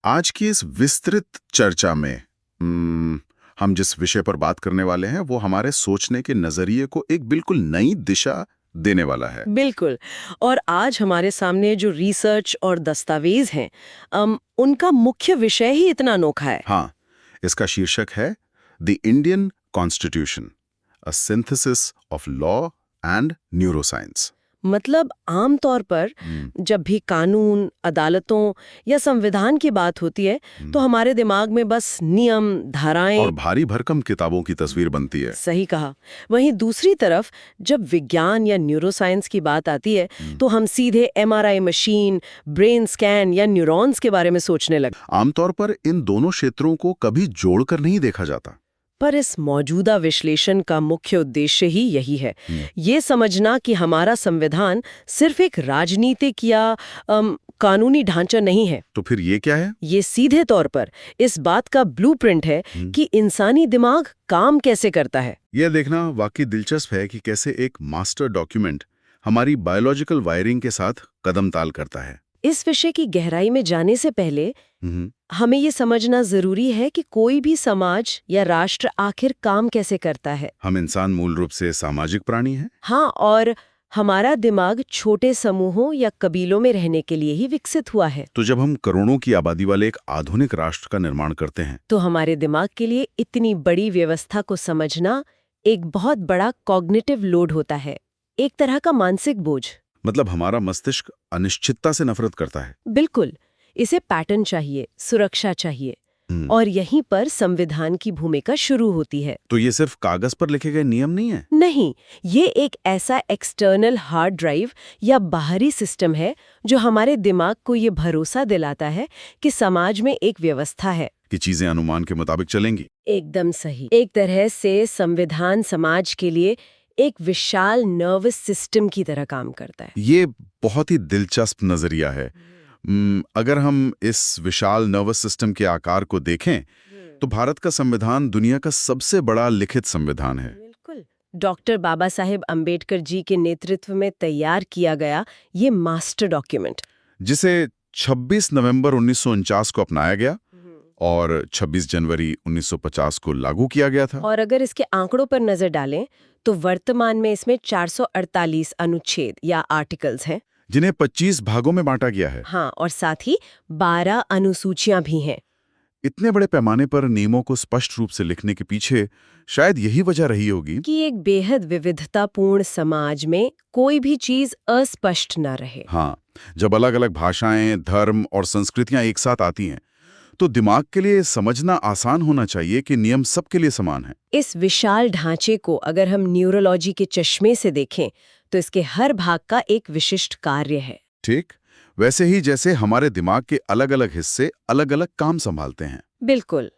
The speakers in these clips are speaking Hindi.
आज की इस विस्तृत चर्चा में हम जिस विषय पर बात करने वाले हैं वो हमारे सोचने के नजरिए को एक बिल्कुल नई दिशा देने वाला है। बिल्कुल। और आज हमारे सामने जो रिसर्च और दस्तावेज हैं, उनका मुख्य विषय ही इतना अनोखा है। हाँ, इसका शीर्षक है the Indian constitution, a synthesis of law and neuroscience. मतलब आम तौर पर जब भी कानून, अदालतों या संविधान की बात होती है, तो हमारे दिमाग में बस नियम, और धाराएं। भारी भरकम किताबों की तस्वीर बनती है। सही कहा। वहीं दूसरी तरफ जब विज्ञान या न्यूरोसाइंस की बात आती है, तो हम सीधे एमआरआई मशीन, ब्रेन स्कैन या न्यूरॉन्स के बारे में सोचने लगते। आमतौर पर इन दोनों क्षेत्रों को कभी जोड़कर नहीं देखा जाता। पर इस मौजूदा विश्लेषण का मुख्य उद्देश्य ही यही है, ये समझना कि हमारा संविधान सिर्फ एक राजनीतिक या कानूनी ढांचा नहीं है। तो फिर ये क्या है? ये सीधे तौर पर इस बात का ब्लूप्रिंट है कि इंसानी दिमाग काम कैसे करता है। यह देखना वाकई दिलचस्प है कि कैसे एक मास्टर डॉक्यूमेंट हमारी बायोलॉजिकल वायरिंग के साथ कदम ताल करता है। इस विषय की गहराई में जाने से पहले हम्म, हमें ये समझना जरूरी है कि कोई भी समाज या राष्ट्र आखिर काम कैसे करता है। हम इंसान मूल रूप से सामाजिक प्राणी हैं। हाँ, और हमारा दिमाग छोटे समूहों या कबीलों में रहने के लिए ही विकसित हुआ है। तो जब हम करोड़ों की आबादी वाले एक आधुनिक राष्ट्र का निर्माण करते हैं, तो हमारे दिमाग के लिए इतनी बड़ी व्यवस्था को समझना एक बहुत बड़ा कॉग्निटिव लोड होता है, एक तरह का मानसिक बोझ। मतलब हमारा मस्तिष्क अनिश्चितता से नफरत करता है। बिल्कुल, इसे पैटर्न चाहिए, सुरक्षा चाहिए। हम्म, और यहीं पर संविधान की भूमिका शुरू होती है। तो ये सिर्फ कागज पर लिखे गए नियम नहीं है। नहीं, ये एक ऐसा एक्सटर्नल हार्ड ड्राइव या बाहरी सिस्टम है जो हमारे दिमाग को ये भरोसा दिलाता है कि समाज में एक व्यवस्था है, कि चीजें अनुमान के मुताबिक चलेंगी। एकदम सही। एक तरह से संविधान समाज के लिए एक विशाल नर्वस सिस्टम की तरह काम करता है। ये बहुत ही दिलचस्प नजरिया है। अगर हम इस विशाल नर्वस सिस्टम के आकार को देखें, तो भारत का संविधान दुनिया का सबसे बड़ा लिखित संविधान है। बिल्कुल। डॉक्टर बाबा साहेब अम्बेडकर जी के नेतृत्व में तैयार किया गया ये मास्टर डॉक्यूमेंट, जिसे 26 नवंबर 1949 को अपनाया गया और 26 जनवरी 1950 को लागू किया गया था। और अगर इसके आंकड़ों पर नजर डालें तो वर्तमान में इसमें 448 अनुच्छेद या आर्टिकल्स हैं। जिन्हें 25 भागों में बांटा गया है। हाँ, और साथ ही 12 अनुसूचियां भी हैं। इतने बड़े पैमाने पर नियमों को स्पष्ट रूप से लिखने के पीछे शायद यही वजह रही होगी कि एक बेहद विविधतापूर्ण समाज में कोई भी चीज अस्पष्ट न रहे। हाँ, जब अलग अलग भाषाएं, धर्म और संस्कृतियां एक साथ आती हैं, तो दिमाग के लिए समझना आसान होना चाहिए कि नियम सबके लिए समान है। इस विशाल ढांचे को अगर हम न्यूरोलॉजी के चश्मे से देखें तो इसके हर भाग का एक विशिष्ट कार्य है। ठीक वैसे ही जैसे हमारे दिमाग के अलग अलग हिस्से अलग अलग काम संभालते हैं। बिल्कुल।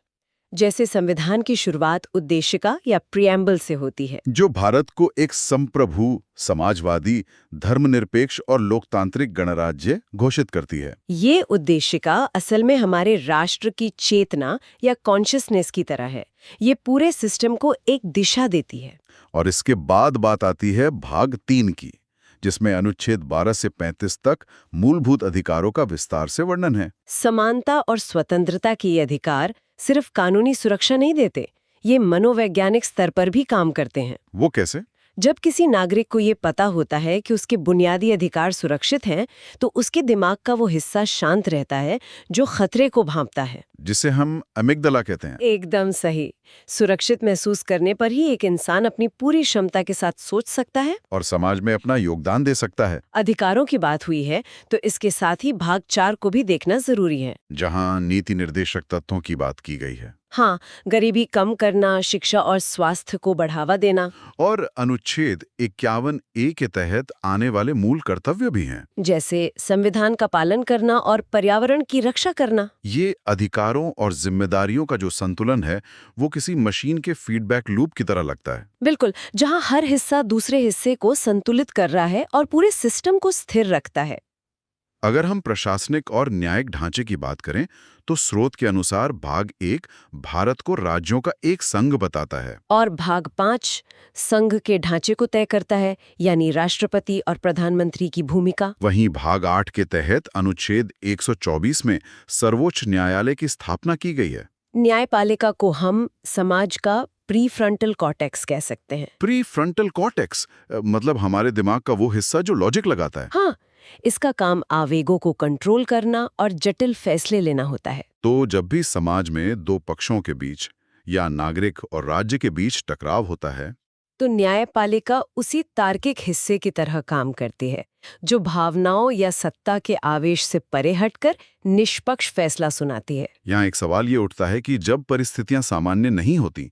जैसे संविधान की शुरुआत उद्देशिका या प्रिएम्बल से होती है, जो भारत को एक संप्रभु, समाजवादी, धर्मनिरपेक्ष और लोकतांत्रिक गणराज्य घोषित करती है। ये उद्देशिका असल में हमारे राष्ट्र की चेतना या कॉन्शियसनेस की तरह है। ये पूरे सिस्टम को एक दिशा देती है। और इसके बाद बात आती है भाग 3 की, जिसमें अनुच्छेद 12 से 35 तक मूलभूत अधिकारों का विस्तार से वर्णन है। समानता और स्वतंत्रता के ये अधिकार सिर्फ कानूनी सुरक्षा नहीं देते, ये मनोवैज्ञानिक स्तर पर भी काम करते हैं। वो कैसे? जब किसी नागरिक को ये पता होता है कि उसके बुनियादी अधिकार सुरक्षित हैं, तो उसके दिमाग का वो हिस्सा शांत रहता है जो खतरे को भांपता है, जिसे हम अमिगदला कहते हैं। एकदम सही। सुरक्षित महसूस करने पर ही एक इंसान अपनी पूरी क्षमता के साथ सोच सकता है और समाज में अपना योगदान दे सकता है। अधिकारों की बात हुई है तो इसके साथ ही भाग 4 को भी देखना जरूरी है, जहां नीति निर्देशक तत्वों की बात की गई है। हाँ, गरीबी कम करना, शिक्षा और स्वास्थ्य को बढ़ावा देना। और अनुच्छेद 51A के तहत आने वाले मूल कर्तव्य भी हैं। जैसे संविधान का पालन करना और पर्यावरण की रक्षा करना। ये अधिकारों और जिम्मेदारियों का जो संतुलन है, वो किसी मशीन के फीडबैक लूप की तरह लगता है। बिल्कुल, जहाँ हर हिस्सा दूसरे हिस्से को संतुलित कर रहा है और पूरे सिस्टम को स्थिर रखता है। अगर हम प्रशासनिक और न्यायिक ढांचे की बात करें तो स्रोत के अनुसार भाग 1 भारत को राज्यों का एक संघ बताता है और भाग 5 संघ के ढांचे को तय करता है, यानी राष्ट्रपति और प्रधानमंत्री की भूमिका। वहीं भाग 8 के तहत अनुच्छेद 124 में सर्वोच्च न्यायालय की स्थापना की गई है। न्यायपालिका को हम समाज का प्री फ्रंटल कॉर्टेक्स कह सकते हैं। प्री फ्रंटल कॉर्टेक्स मतलब हमारे दिमाग का वो हिस्सा जो लॉजिक लगाता है। हाँ, इसका काम आवेगों को कंट्रोल करना और जटिल फैसले लेना होता है। तो जब भी समाज में दो पक्षों के बीच या नागरिक और राज्य के बीच टकराव होता है तो न्यायपालिका उसी तार्किक हिस्से की तरह काम करती है जो भावनाओं या सत्ता के आवेश से परे हटकर निष्पक्ष फैसला सुनाती है। यहाँ एक सवाल ये उठता है कि जब परिस्थितियां सामान्य नहीं होती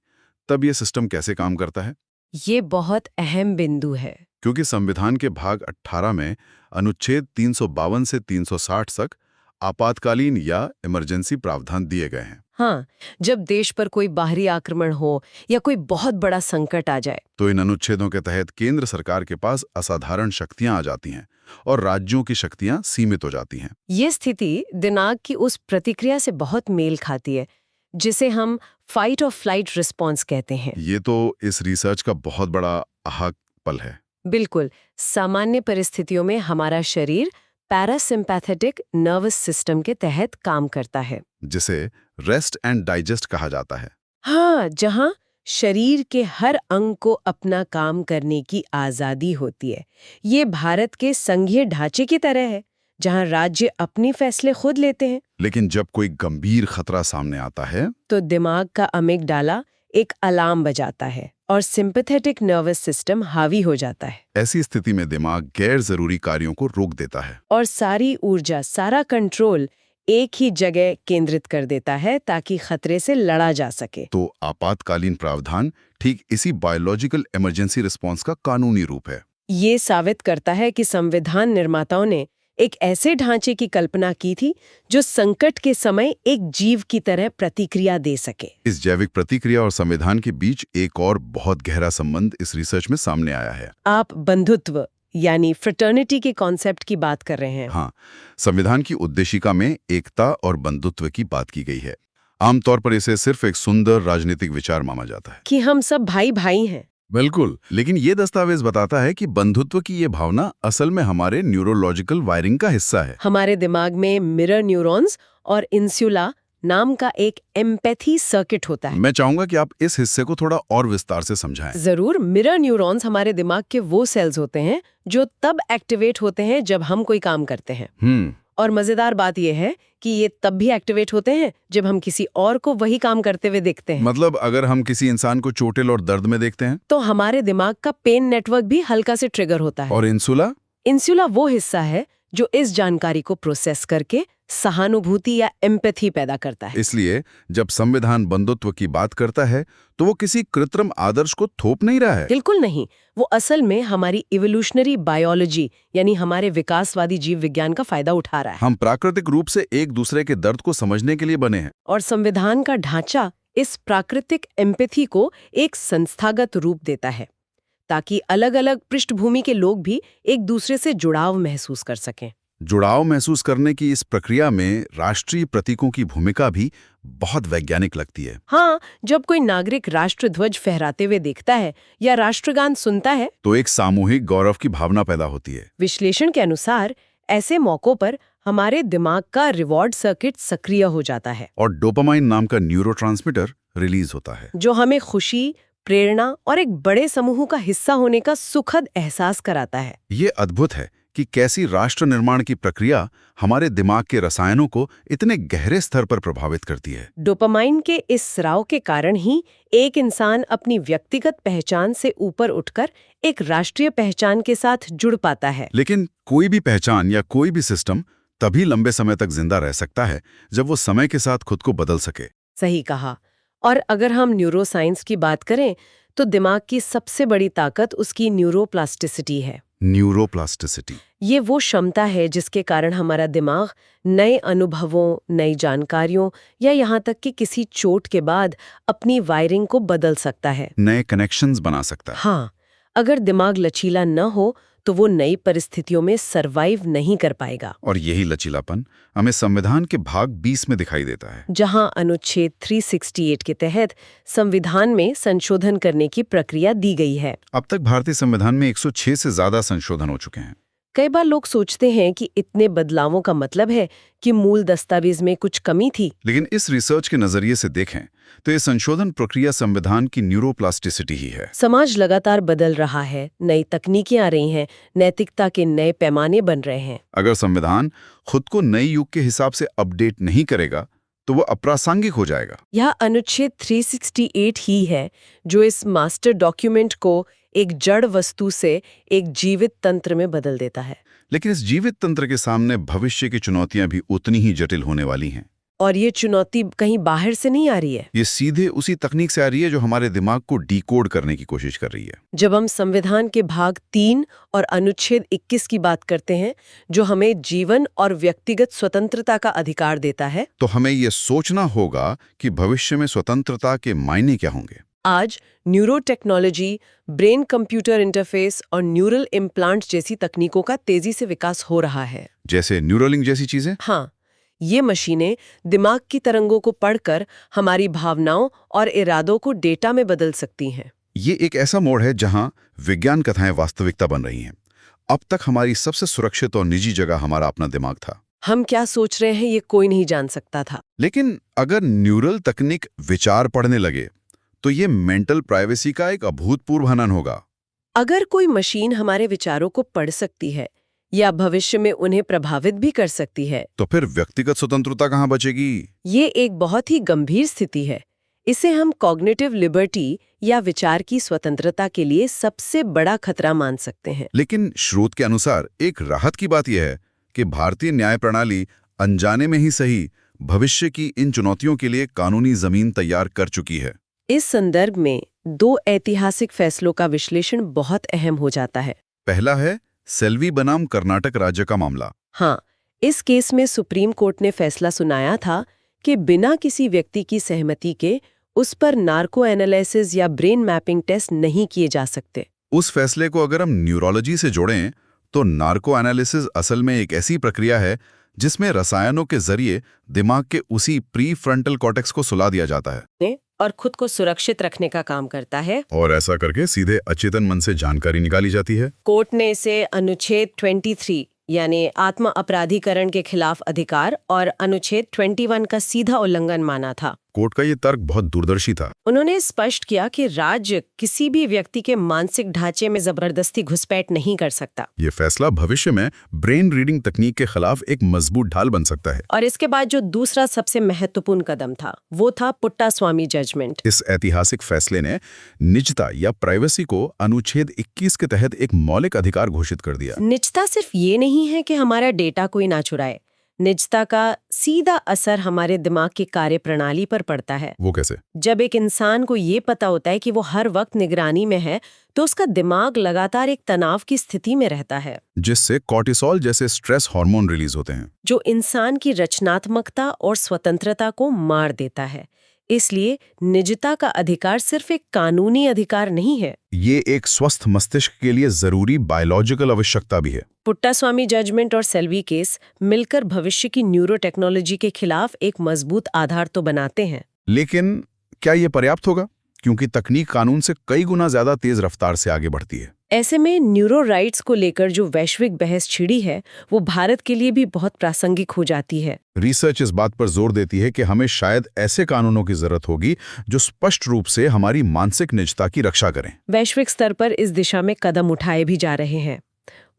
तब ये सिस्टम कैसे काम करता है। ये बहुत अहम बिंदु है, क्योंकि संविधान के भाग 18 में अनुच्छेद 352 से 360 तक आपातकालीन या इमरजेंसी प्रावधान दिए गए हैं। हाँ, जब देश पर कोई बाहरी आक्रमण हो या कोई बहुत बड़ा संकट आ जाए तो इन अनुच्छेदों के तहत केंद्र सरकार के पास असाधारण शक्तियां आ जाती हैं और राज्यों की शक्तियां सीमित हो जाती हैं। ये स्थिति दिमाग की उस प्रतिक्रिया से बहुत मेल खाती है जिसे हम फाइट और फ्लाइट रिस्पॉन्स कहते हैं। ये तो इस रिसर्च का बहुत बड़ा अहम पल है। बिल्कुल, सामान्य परिस्थितियों में हमारा शरीर पैरासिम्पैथेटिक नर्वस सिस्टम के तहत काम करता है, जिसे रेस्ट एंड डाइजेस्ट कहा जाता है। हाँ, जहाँ शरीर के हर अंग को अपना काम करने की आजादी होती है। ये भारत के संघीय ढांचे की तरह है जहाँ राज्य अपने फैसले खुद लेते हैं। लेकिन जब कोई गंभीर खतरा सामने आता है तो दिमाग का अमिगडाला एक अलार्म बजाता है और सिंपैथेटिक नर्वस सिस्टम हावी हो जाता है। ऐसी स्थिति में दिमाग गैर जरूरी कार्यों को रोक देता है और सारी ऊर्जा, सारा कंट्रोल एक ही जगह केंद्रित कर देता है ताकि खतरे से लड़ा जा सके। तो आपातकालीन प्रावधान ठीक इसी बायोलॉजिकल इमरजेंसी रिस्पॉन्स का कानूनी रूप है। ये साबित करता है कि संविधान निर्माताओं ने एक ऐसे ढांचे की कल्पना की थी जो संकट के समय एक जीव की तरह प्रतिक्रिया दे सके। इस जैविक प्रतिक्रिया और संविधान के बीच एक और बहुत गहरा संबंध इस रिसर्च में सामने आया है। आप बंधुत्व यानी फ्रेटर्निटी के कॉन्सेप्ट की बात कर रहे हैं। हाँ, संविधान की उद्देशिका में एकता और बंधुत्व की बात की गई है। आमतौर पर इसे सिर्फ एक सुंदर राजनीतिक विचार माना जाता है कि हम सब भाई भाई हैं। बिल्कुल, लेकिन ये दस्तावेज बताता है कि बंधुत्व की ये भावना असल में हमारे न्यूरोलॉजिकल वायरिंग का हिस्सा है। हमारे दिमाग में मिरर न्यूरॉन्स और इंसुला नाम का एक एम्पैथी सर्किट होता है। मैं चाहूंगा कि आप इस हिस्से को थोड़ा और विस्तार से समझाएं। जरूर। मिरर न्यूरॉन्स हमारे दिमाग के वो सेल्स होते हैं जो तब एक्टिवेट होते हैं जब हम कोई काम करते हैं। और मजेदार बात यह है कि ये तब भी एक्टिवेट होते हैं जब हम किसी और को वही काम करते हुए देखते हैं। मतलब अगर हम किसी इंसान को चोटिल और दर्द में देखते हैं तो हमारे दिमाग का पेन नेटवर्क भी हल्का से ट्रिगर होता है। और इंसुला वो हिस्सा है जो इस जानकारी को प्रोसेस करके सहानुभूति या एम्पैथी पैदा करता है। इसलिए जब संविधान बंधुत्व की बात करता है तो वो किसी कृत्रिम आदर्श को थोप नहीं रहा है। बिल्कुल नहीं, वो असल में हमारी इवोल्यूशनरी बायोलॉजी यानी हमारे विकासवादी जीव विज्ञान का फायदा उठा रहा है। हम प्राकृतिक रूप से एक दूसरे के दर्द को समझने के लिए बने हैं। और संविधान का ढांचा इस प्राकृतिक एम्पैथी को एक संस्थागत रूप देता है ताकि अलग अलग पृष्ठभूमि के लोग भी एक दूसरे से जुड़ाव महसूस कर सकें। जुड़ाव महसूस करने की इस प्रक्रिया में राष्ट्रीय प्रतीकों की भूमिका भी बहुत वैज्ञानिक लगती है। हाँ, जब कोई नागरिक राष्ट्रध्वज फहराते हुए देखता है या राष्ट्रगान सुनता है तो एक सामूहिक गौरव की भावना पैदा होती है। विश्लेषण के अनुसार ऐसे मौकों पर हमारे दिमाग का रिवॉर्ड सर्किट सक्रिय हो जाता है और डोपामाइन नाम का न्यूरोट्रांसमीटर रिलीज होता है जो हमें खुशी, प्रेरणा और एक बड़े समूह का हिस्सा होने का सुखद एहसास कराता है। ये अद्भुत है कि कैसी राष्ट्र निर्माण की प्रक्रिया हमारे दिमाग के रसायनों को इतने गहरे स्तर पर प्रभावित करती है। डोपामाइन के इस स्राव के कारण ही एक इंसान अपनी व्यक्तिगत पहचान से ऊपर उठकर एक राष्ट्रीय पहचान के साथ जुड़ पाता है। लेकिन कोई भी पहचान या कोई भी सिस्टम तभी लंबे समय तक जिंदा रह सकता है जब वो समय के साथ खुद को बदल सके। सही कहा। और अगर हम न्यूरोसाइंस की बात करें तो दिमाग की सबसे बड़ी ताकत उसकी न्यूरोप्लास्टिसिटी है। न्यूरोप्लास्टिसिटी ये वो क्षमता है जिसके कारण हमारा दिमाग नए अनुभवों, नई जानकारियों या यहाँ तक कि किसी चोट के बाद अपनी वायरिंग को बदल सकता है, नए कनेक्शंस बना सकता है। हाँ, अगर दिमाग लचीला न हो तो वो नई परिस्थितियों में सरवाइव नहीं कर पाएगा। और यही लचीलापन हमें संविधान के भाग 20 में दिखाई देता है, जहां अनुच्छेद 368 के तहत संविधान में संशोधन करने की प्रक्रिया दी गई है। अब तक भारतीय संविधान में 106 से ज्यादा संशोधन हो चुके हैं। कई बार लोग सोचते हैं कि इतने बदलावों का मतलब है कि मूल दस्तावेज में कुछ कमी थी। लेकिन इस रिसर्च के नजरिए से देखें तो ये संशोधन प्रक्रिया संविधान की न्यूरोप्लास्टिसिटी ही है। समाज लगातार बदल रहा है, नई तकनीकें आ रही हैं, नैतिकता के नए पैमाने बन रहे हैं। अगर संविधान खुद को नए युग के हिसाब से अपडेट नहीं करेगा तो वो अप्रासंगिक हो जाएगा। यह अनुच्छेद 368 ही है जो इस मास्टर डॉक्यूमेंट को एक जड़ वस्तु से एक जीवित तंत्र में बदल देता है। लेकिन इस जीवित तंत्र के सामने भविष्य की चुनौतियां भी उतनी ही जटिल होने वाली हैं। और ये चुनौती कहीं बाहर से नहीं आ रही है, ये सीधे उसी तकनीक से आ रही है जो हमारे दिमाग को डिकोड करने की कोशिश कर रही है। जब हम संविधान के भाग 3 और अनुच्छेद 21 की बात करते हैं, जो हमें जीवन और व्यक्तिगत स्वतंत्रता का अधिकार देता है, तो हमें ये सोचना होगा कि भविष्य में स्वतंत्रता के मायने क्या होंगे। आज neuro technology, brain computer interface और न्यूरल इम्प्लांट जैसी तकनीकों का तेजी से विकास हो रहा है। जैसे न्यूरोलिंक जैसी चीजें। हाँ, ये मशीनें दिमाग की तरंगों को पढ़कर हमारी भावनाओं और इरादों को डेटा में बदल सकती हैं। ये एक ऐसा मोड़ है जहां विज्ञान कथाएं वास्तविकता बन रही हैं। अब तक हमारी सबसे सुरक्षित और निजी जगह हमारा अपना दिमाग था। हम क्या सोच रहे हैं ये कोई नहीं जान सकता था। लेकिन अगर न्यूरल तकनीक विचार पढ़ने लगे तो ये मेंटल प्राइवेसी का एक अभूतपूर्व हनन होगा। अगर कोई मशीन हमारे विचारों को पढ़ सकती है या भविष्य में उन्हें प्रभावित भी कर सकती है, तो फिर व्यक्तिगत स्वतंत्रता कहाँ बचेगी? ये एक बहुत ही गंभीर स्थिति है। इसे हम कॉग्निटिव लिबर्टी या विचार की स्वतंत्रता के लिए सबसे बड़ा खतरा मान सकते हैं। लेकिन स्रोत के अनुसार एक राहत की बात यह है कि भारतीय न्याय प्रणाली अनजाने में ही सही भविष्य की इन चुनौतियों के लिए कानूनी जमीन तैयार कर चुकी है। इस संदर्भ में 2 ऐतिहासिक फैसलों का विश्लेषण बहुत अहम हो जाता है। पहला है सेल्वी बनाम कर्नाटक राज्य का मामला। हाँ, इस केस में सुप्रीम कोर्ट ने फैसला सुनाया था कि बिना किसी व्यक्ति की सहमति के उस पर नार्को एनालिसिस या ब्रेन मैपिंग टेस्ट नहीं किए जा सकते। उस फैसले को अगर हम न्यूरोलॉजी से जोड़ें तो नार्को एनालिसिस असल में एक ऐसी प्रक्रिया है जिसमें रसायनों के जरिए दिमाग के उसी प्री फ्रंटल कॉर्टेक्स को सुला दिया जाता है और खुद को सुरक्षित रखने का काम करता है। और ऐसा करके सीधे अचेतन मन से जानकारी निकाली जाती है। कोर्ट ने इसे अनुच्छेद 23 यानी आत्म अपराधीकरण के खिलाफ अधिकार और अनुच्छेद 21 का सीधा उल्लंघन माना था। कोर्ट का ये तर्क बहुत दूरदर्शी था। उन्होंने स्पष्ट किया कि राज्य किसी भी व्यक्ति के मानसिक ढांचे में जबरदस्ती घुसपैठ नहीं कर सकता। ये फैसला भविष्य में ब्रेन रीडिंग तकनीक के खिलाफ एक मजबूत ढाल बन सकता है। और इसके बाद जो दूसरा सबसे महत्वपूर्ण कदम था वो था पुट्टास्वामी जजमेंट। इस ऐतिहासिक फैसले ने निजता या प्राइवेसी को अनुच्छेद 21 के तहत एक मौलिक अधिकार घोषित कर दिया। निजता सिर्फ ये नहीं है कि हमारा डेटा कोई ना चुराए, निजता का सीधा असर हमारे दिमाग की कार्यप्रणाली पर पड़ता है। वो कैसे? जब एक इंसान को ये पता होता है कि वो हर वक्त निगरानी में है, तो उसका दिमाग लगातार एक तनाव की स्थिति में रहता है, जिससे कॉर्टिसोल जैसे स्ट्रेस हार्मोन रिलीज होते हैं, जो इंसान की रचनात्मकता और स्वतंत्रता को मार देता है। इसलिए निजता का अधिकार सिर्फ एक कानूनी अधिकार नहीं है, ये एक स्वस्थ मस्तिष्क के लिए जरूरी बायोलॉजिकल आवश्यकता भी है। पुट्टास्वामी जजमेंट और सेल्वी केस मिलकर भविष्य की न्यूरो टेक्नोलॉजी के खिलाफ एक मजबूत आधार तो बनाते हैं। लेकिन क्या ये पर्याप्त होगा? क्योंकि तकनीक कानून से कई गुना ज्यादा तेज रफ्तार से आगे बढ़ती है। ऐसे में न्यूरो राइट्स को लेकर जो वैश्विक बहस छिड़ी है, वो भारत के लिए भी बहुत प्रासंगिक हो जाती है। रिसर्च इस बात पर जोर देती है कि हमें शायद ऐसे कानूनों की जरूरत होगी जो स्पष्ट रूप से हमारी मानसिक निजता की रक्षा करें। वैश्विक स्तर पर इस दिशा में कदम उठाए भी जा रहे हैं।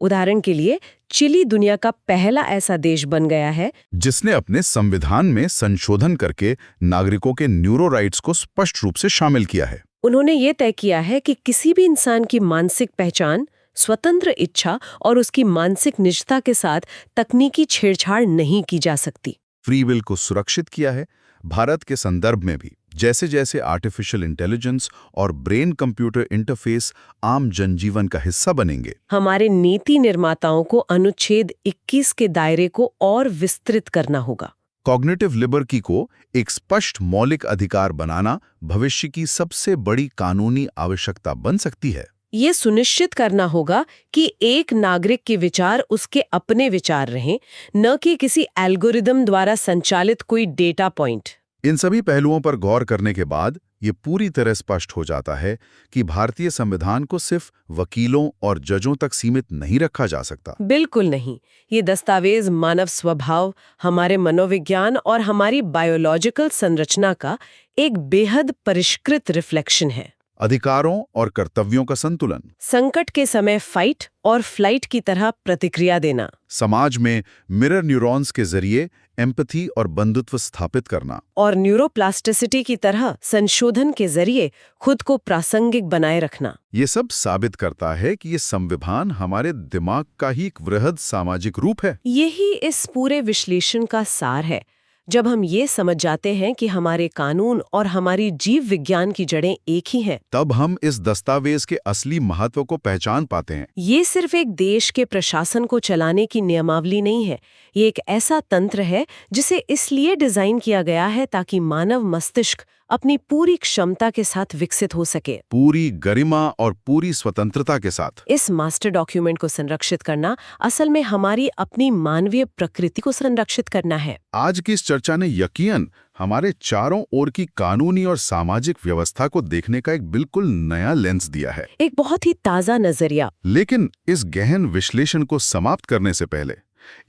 उदाहरण के लिए चिली दुनिया का पहला ऐसा देश बन गया है जिसने अपने संविधान में संशोधन करके नागरिकों के न्यूरो राइट्स को स्पष्ट रूप से शामिल किया है। उन्होंने ये तय किया है कि किसी भी इंसान की मानसिक पहचान, स्वतंत्र इच्छा और उसकी मानसिक निजता के साथ तकनीकी छेड़छाड़ नहीं की जा सकती। फ्री विल को सुरक्षित किया है। भारत के संदर्भ में भी जैसे जैसे आर्टिफिशियल इंटेलिजेंस और ब्रेन कंप्यूटर इंटरफेस आम जनजीवन का हिस्सा बनेंगे, हमारे नीति निर्माताओं को अनुच्छेद 21 के दायरे को और विस्तृत करना होगा। कॉग्निटिव लिबर्टी को एक स्पष्ट मौलिक अधिकार बनाना भविष्य की सबसे बड़ी कानूनी आवश्यकता बन सकती है। ये सुनिश्चित करना होगा कि एक नागरिक के विचार उसके अपने विचार रहें, न कि किसी एल्गोरिदम द्वारा संचालित कोई डेटा पॉइंट। इन सभी पहलुओं पर गौर करने के बाद ये पूरी तरह स्पष्ट हो जाता है कि भारतीय संविधान को सिर्फ वकीलों और जजों तक सीमित नहीं रखा जा सकता। बिल्कुल नहीं। ये दस्तावेज मानव स्वभाव, हमारे मनोविज्ञान और हमारी बायोलॉजिकल संरचना का एक बेहद परिष्कृत रिफ्लेक्शन है। अधिकारों और कर्तव्यों का संतुलन, संकट के समय फाइट और फ्लाइट की तरह प्रतिक्रिया देना, समाज में मिरर न्यूरॉन्स के जरिए एम्पैथी और बंधुत्व स्थापित करना, और न्यूरोप्लास्टिसिटी की तरह संशोधन के जरिए खुद को प्रासंगिक बनाए रखना। ये सब साबित करता है कि ये संविधान हमारे दिमाग का ही एक वृहद सामाजिक रूप है। यही इस पूरे विश्लेषण का सार है। जब हम ये समझ जाते हैं कि हमारे कानून और हमारी जीव विज्ञान की जड़ें एक ही हैं, तब हम इस दस्तावेज के असली महत्व को पहचान पाते हैं। ये सिर्फ एक देश के प्रशासन को चलाने की नियमावली नहीं है। ये एक ऐसा तंत्र है जिसे इसलिए डिजाइन किया गया है ताकि मानव मस्तिष्क अपनी पूरी क्षमता के साथ विकसित हो सके, पूरी गरिमा और पूरी स्वतंत्रता के साथ। इस मास्टर डॉक्यूमेंट को संरक्षित करना असल में हमारी अपनी मानवीय प्रकृति को संरक्षित करना है। आज की इस चर्चा ने यकीनन हमारे चारों ओर की कानूनी और सामाजिक व्यवस्था को देखने का एक बिल्कुल नया लेंस दिया है, एक बहुत ही ताजा नजरिया। लेकिन इस गहन विश्लेषण को समाप्त करने से पहले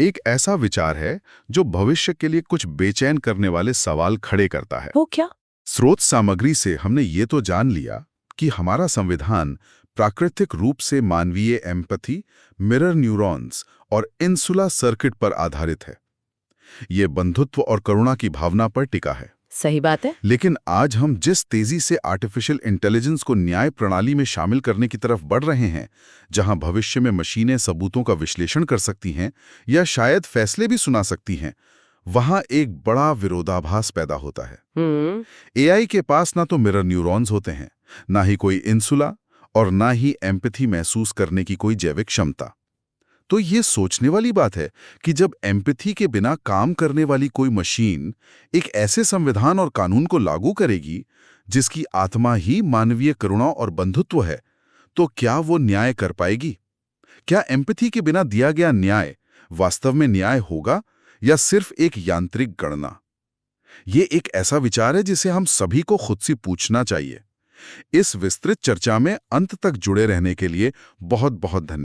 एक ऐसा विचार है जो भविष्य के लिए कुछ बेचैन करने वाले सवाल खड़े करता है। वो क्या? स्रोत सामग्री से हमने ये तो जान लिया कि हमारा संविधान प्राकृतिक रूप से मानवीय एम्पैथी, मिरर न्यूरॉन्स और इंसुला सर्किट पर आधारित है। ये बंधुत्व और करुणा की भावना पर टिका है। सही बात है। लेकिन आज हम जिस तेजी से आर्टिफिशियल इंटेलिजेंस को न्याय प्रणाली में शामिल करने की तरफ बढ़ रहे हैं, जहां भविष्य में मशीनें सबूतों का विश्लेषण कर सकती हैं या शायद फैसले भी सुना सकती हैं, वहां एक बड़ा विरोधाभास पैदा होता है। एआई के पास ना तो मिरर न्यूरॉन्स होते हैं, ना ही कोई इंसुला और ना ही एम्पैथी महसूस करने की कोई जैविक क्षमता। तो ये सोचने वाली बात है कि जब एम्पैथी के बिना काम करने वाली कोई मशीन एक ऐसे संविधान और कानून को लागू करेगी जिसकी आत्मा ही मानवीय करुणा और बंधुत्व है, तो क्या वो न्याय कर पाएगी? क्या एम्पैथी के बिना दिया गया न्याय वास्तव में न्याय होगा या सिर्फ एक यांत्रिक गणना? ये एक ऐसा विचार है जिसे हम सभी को खुद से पूछना चाहिए। इस विस्तृत चर्चा में अंत तक जुड़े रहने के लिए बहुत बहुत धन्यवाद।